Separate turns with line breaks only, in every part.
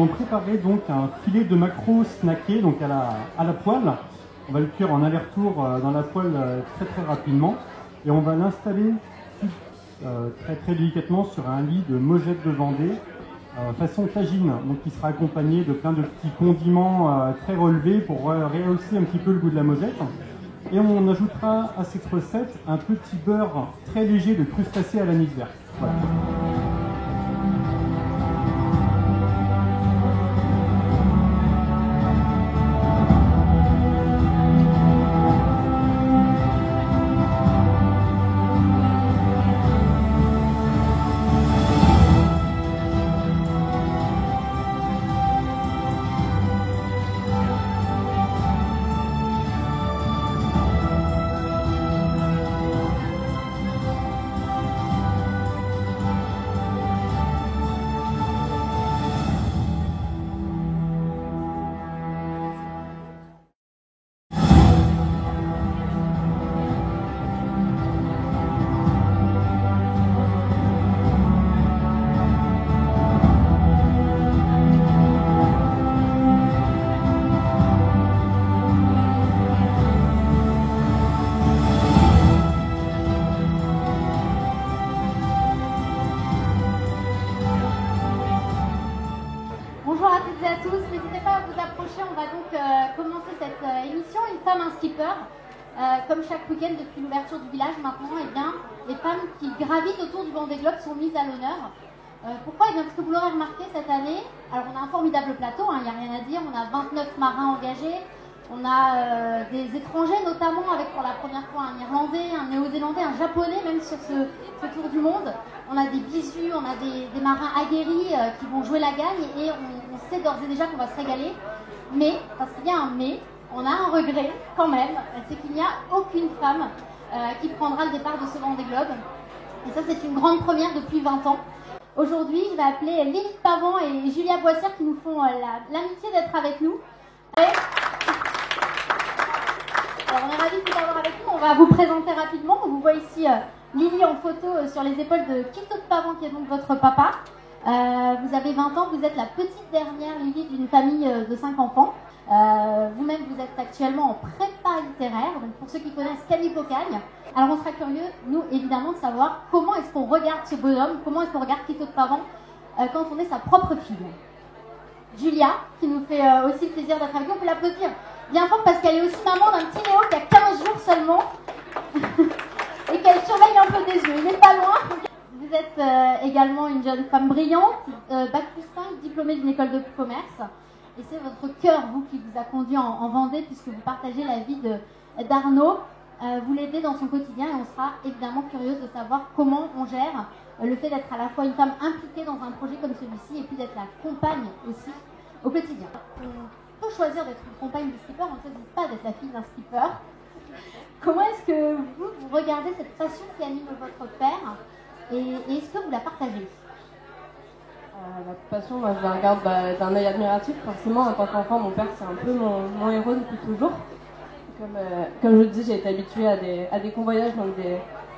allons préparer donc un filet de maquereau snacké donc à la poêle. On va le cuire en aller-retour dans la poêle très très rapidement et on va l'installer très très délicatement sur un lit de mojettes de Vendée façon tagine, donc qui sera accompagné de plein de petits condiments très relevés pour rehausser un petit peu le goût de la mojette. Et on ajoutera à cette recette un petit beurre très léger de crustacés à l'anis vert. Voilà.
Bonjour à toutes et à tous, n'hésitez pas à vous approcher, on va donc commencer cette émission Une femme, un skipper. Comme chaque week-end depuis l'ouverture du village maintenant, eh bien, les femmes qui gravitent autour du Vendée Globe sont mises à l'honneur. Pourquoi? Eh bien, parce que vous l'aurez remarqué cette année, alors on a un formidable plateau, il n'y a rien à dire, on a 29 marins engagés, on a des étrangers notamment, avec pour la première fois un Irlandais, un Néo-Zélandais, un Japonais même sur ce tour du monde. On a des bisous, on a des marins aguerris qui vont jouer la gagne et on sait d'ores et déjà qu'on va se régaler. Mais, parce qu'il y a un mais, on a un regret quand même, c'est qu'il n'y a aucune femme qui prendra le départ de ce Vendée Globe. Et ça, c'est une grande première depuis 20 ans. Aujourd'hui, je vais appeler Lily Pavant et Julia Boissière qui nous font l'amitié d'être avec nous. Alors, on est ravis de vous avoir avec nous. On va vous présenter rapidement. On vous voit ici Lily en photo sur les épaules de Christophe Pavant, qui est donc votre papa. Vous avez 20 ans, vous êtes la petite dernière, Lily, d'une famille de 5 enfants. Vous-même, vous êtes actuellement en prépa littéraire. Donc, pour ceux qui connaissent Camille Cocagne, alors on sera curieux, nous, évidemment, de savoir comment est-ce qu'on regarde ce bonhomme, comment est-ce qu'on regarde Christophe Pavant quand on est sa propre fille. Julia, qui nous fait aussi le plaisir d'être avec nous, on peut l'applaudir bien fort parce qu'elle est aussi maman d'un petit Léo qui a 15 jours seulement et qu'elle surveille un peu des yeux. Il n'est pas loin. Vous êtes également une jeune femme brillante, bac plus 5, diplômée d'une école de commerce. Et c'est votre cœur, vous, qui vous a conduit en Vendée, puisque vous partagez la vie d'Arnaud. Vous l'aidez dans son quotidien et on sera évidemment curieuse de savoir comment on gère le fait d'être à la fois une femme impliquée dans un projet comme celui-ci et puis d'être la compagne aussi au quotidien. On peut choisir d'être une compagne de skipper, on ne choisit pas d'être la fille d'un skipper. Comment est-ce que vous regardez cette passion qui anime votre père et est-ce que vous la partagez?
La passion, moi je la regarde d'un œil admiratif. Forcément, en tant qu'enfant, mon père c'est un peu mon héros depuis toujours. Comme je le dis, j'ai été habituée à des convoyages, donc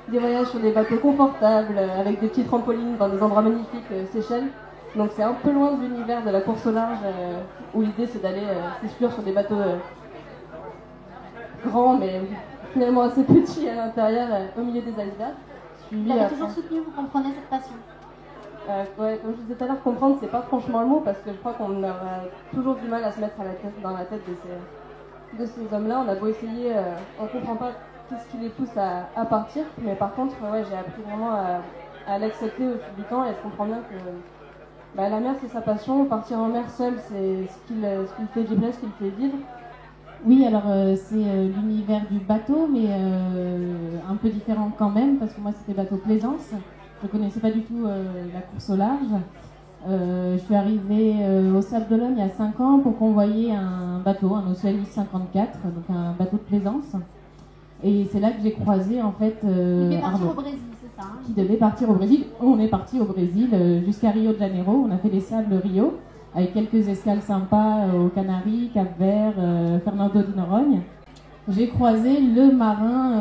des voyages sur des bateaux confortables, avec des petites trampolines dans des endroits magnifiques, Seychelles. Donc c'est un peu loin de l'univers de la course au large, où l'idée c'est d'aller s'exclure sur des bateaux grands, mais finalement assez petits à l'intérieur, au milieu des icebergs.
Vous l'avez toujours soutenu, vous comprenez cette passion?
Ouais, comme je disais tout à l'heure, comprendre, c'est pas franchement le mot, parce que je crois qu'on aura toujours du mal à se mettre dans la tête de ces hommes-là. On a beau essayer, on comprend pas qu'est-ce qui les pousse à partir, mais par contre, ouais, j'ai appris vraiment à l'accepter au fil du temps, et je comprends bien que la mer c'est sa passion, partir en mer seul c'est ce qui le fait vibrer, ce qui le fait vivre.
Oui, alors c'est l'univers du bateau, mais un peu différent quand même, parce que moi c'était bateau plaisance. Je ne connaissais pas du tout la course au large. Je suis arrivée au Sable d'Olonne il y a 5 ans pour convoyer un bateau, un Océanis 54, donc un bateau de plaisance. Et c'est là que j'ai croisé en fait
Arnaud. Au Brésil, c'est ça, hein,
qui devait partir au Brésil. On est parti au Brésil jusqu'à Rio de Janeiro. On a fait les sables Rio avec quelques escales sympas aux Canaries, Cap-Vert, Fernando de Noronha. J'ai croisé le marin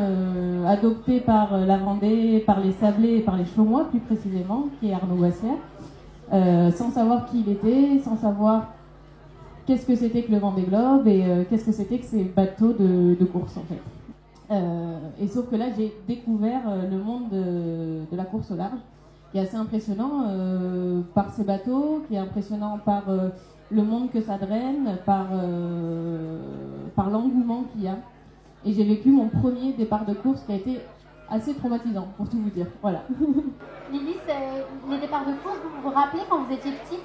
adopté par la Vendée, par les Sablés et par les Chaumois plus précisément, qui est Arnaud Boissière. sans savoir qui il était, sans savoir qu'est-ce que c'était que le Vendée Globe et qu'est-ce que c'était que ces bateaux de course en fait. Et sauf que là j'ai découvert le monde de la course au large, qui est assez impressionnant par ces bateaux, qui est impressionnant par le monde que ça draine, par l'engouement qu'il y a. Et j'ai vécu mon premier départ de course qui a été assez traumatisant, pour tout vous dire. Voilà.
Lily, les départs de course, vous vous rappelez quand vous étiez petite,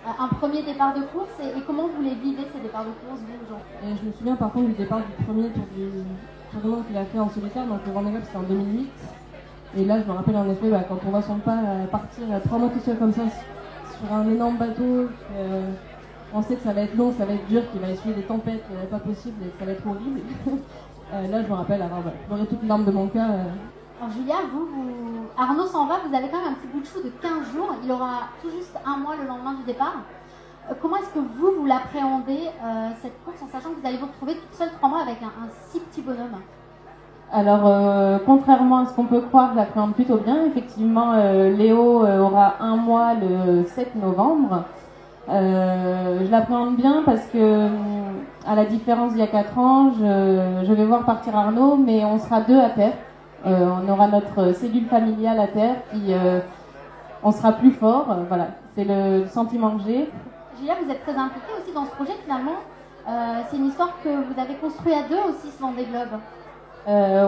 un premier départ de course et comment vous les vivez ces départs de course, vous, Jean?
Et je me souviens par contre du départ du premier tour du monde qu'il a fait en solitaire, donc le Vendée Globe c'était en 2008. Et là je me rappelle en effet quand on voit son père partir 3 mois tout seul comme ça sur un énorme bateau, on sait que ça va être long, ça va être dur, qu'il va essuyer des tempêtes pas possibles et que ça va être horrible. Là je me rappelle avoir pleuré toutes les larmes de mon cœur.
Alors Julia, Arnaud s'en va, vous avez quand même un petit bout de chou de 15 jours, il aura tout juste un mois le lendemain du départ. Comment est-ce que vous l'appréhendez, cette course, en sachant que vous allez vous retrouver toute seule 3 mois avec un si petit bonhomme?
Alors, contrairement à ce qu'on peut croire, je l'appréhende plutôt bien. Effectivement, Léo aura un mois le 7 novembre. Je l'appréhende bien parce que, à la différence d'il y a 4 ans, je vais voir partir Arnaud, mais on sera 2 à terre. On aura notre cellule familiale à terre, puis on sera plus fort. Voilà, c'est le sentiment que j'ai.
Julia, vous êtes très impliquée aussi dans ce projet finalement. C'est une histoire que vous avez construite à 2 aussi, ce Vendée Globe.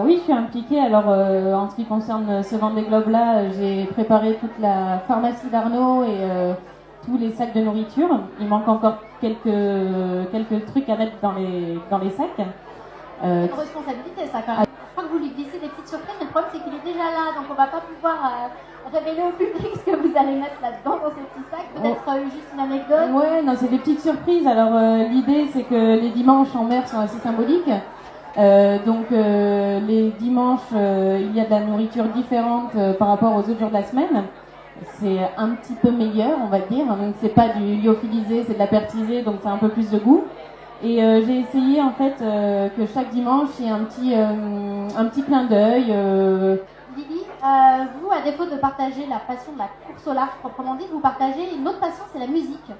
Oui, je suis impliquée. Alors, en ce qui concerne ce Vendée Globe-là, j'ai préparé toute la pharmacie d'Arnaud et tous les sacs de nourriture. Il manque encore quelques trucs à mettre dans les sacs.
C'est une responsabilité, ça, quand même. Je crois que vous lui glissez des petites surprises, mais le problème, c'est qu'il est déjà là, donc on va pas pouvoir révéler au public ce que vous allez mettre là-dedans, dans ces petits sacs. Peut-être juste une anecdote.
Ouais, non, c'est des petites surprises. Alors, l'idée, c'est que les dimanches en mer sont assez symboliques. Donc les dimanches, il y a de la nourriture différente par rapport aux autres jours de la semaine. C'est un petit peu meilleur, on va dire. Donc c'est pas du lyophilisé, c'est de la pertisée, donc c'est un peu plus de goût. Et j'ai essayé en fait que chaque dimanche il y ait un petit clin d'œil.
Lily, vous, à défaut de partager la passion de la course au large proprement dite, vous partagez une autre passion, c'est la musique.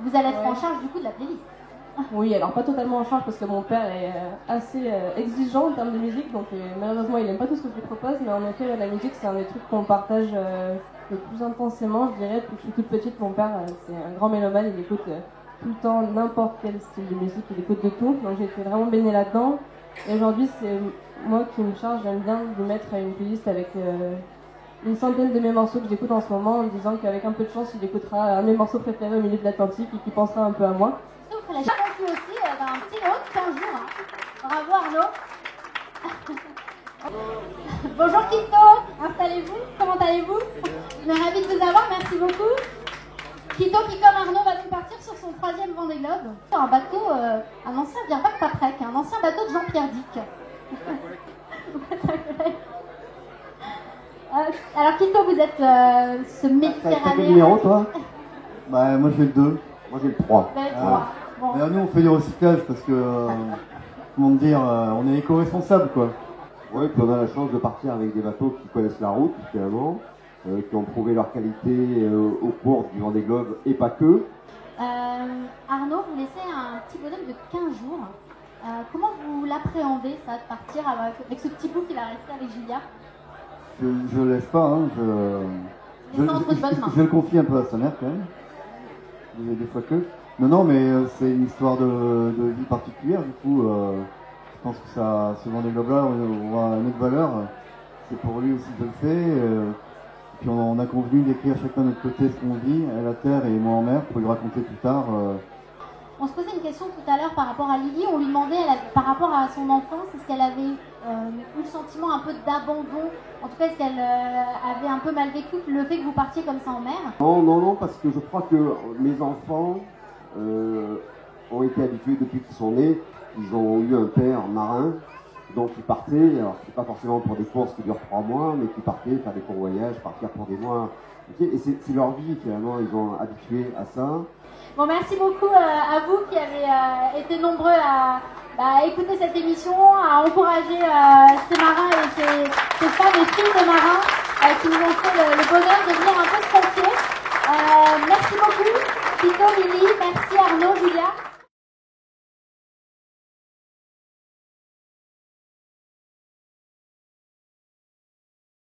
Vous allez être en charge du coup de la playlist.
Oui, alors pas totalement en charge parce que mon père est assez exigeant en termes de musique, donc malheureusement il n'aime pas tout ce que je lui propose, mais en effet la musique c'est un des trucs qu'on partage le plus intensément, je dirais. Depuis que je suis toute petite, mon père c'est un grand mélomane, il écoute tout le temps n'importe quel style de musique, il écoute de tout, donc j'ai été vraiment baignée là-dedans. Et aujourd'hui c'est moi qui me charge, j'aime bien de mettre une playlist avec une centaine de mes morceaux que j'écoute en ce moment, en me disant qu'avec un peu de chance il écoutera un de mes morceaux préférés au milieu de l'Atlantique et qu'il pensera un peu à moi.
La chance aussi, un petit lot de 15 jours. Hein. Bravo Arnaud. Bonjour Quito, installez-vous, comment allez-vous? On est ravis de vous avoir, merci beaucoup. Quito qui, comme Arnaud, va donc partir sur son 3e Vendée Globe. Un bateau, un ancien, bien pas de Paprec, un ancien bateau de Jean-Pierre Dick. Alors Quito, vous êtes ce Méditerranéen.
T'as quel numéro toi? Bah moi j'ai le 2, moi j'ai le 3.
Bon.
Nous on fait du recyclage parce que, comment dire, on est éco-responsable quoi. Oui, puis on a la chance de partir avec des bateaux qui connaissent la route finalement, qui ont prouvé leur qualité au cours du Vendée Globe et pas que.
Arnaud, vous laissez un petit bonhomme de 15 jours. Comment vous l'appréhendez ça, de partir avec ce petit bout qui va rester avec Julia?
Je le laisse pas, hein, je le confie un peu à sa mère quand même, des fois que. Non, mais c'est une histoire de vie particulière, du coup, je pense que ce Vendée Globe-là aura une autre valeur, c'est pour lui aussi de le faire, puis on a convenu d'écrire chacun de notre côté ce qu'on vit, elle à terre et moi en mer, pour lui raconter plus tard.
On se posait une question tout à l'heure par rapport à Lily, on lui demandait par rapport à son enfance, est-ce qu'elle avait eu le sentiment un peu d'abandon, en tout cas est-ce qu'elle avait un peu mal vécu le fait que vous partiez comme ça en mer?
Non, parce que je crois que mes enfants ont été habitués depuis qu'ils sont nés, ils ont eu un père marin, donc ils partaient, alors c'est pas forcément pour des courses qui durent 3 mois, mais qui partaient faire des courts voyages, partir pour des mois, okay, et c'est leur vie finalement, ils ont habitué à ça.
Bon, merci beaucoup à vous qui avez été nombreux à écouter cette émission, à encourager ces marins et ces femmes et filles de marins qui nous ont fait le bonheur de venir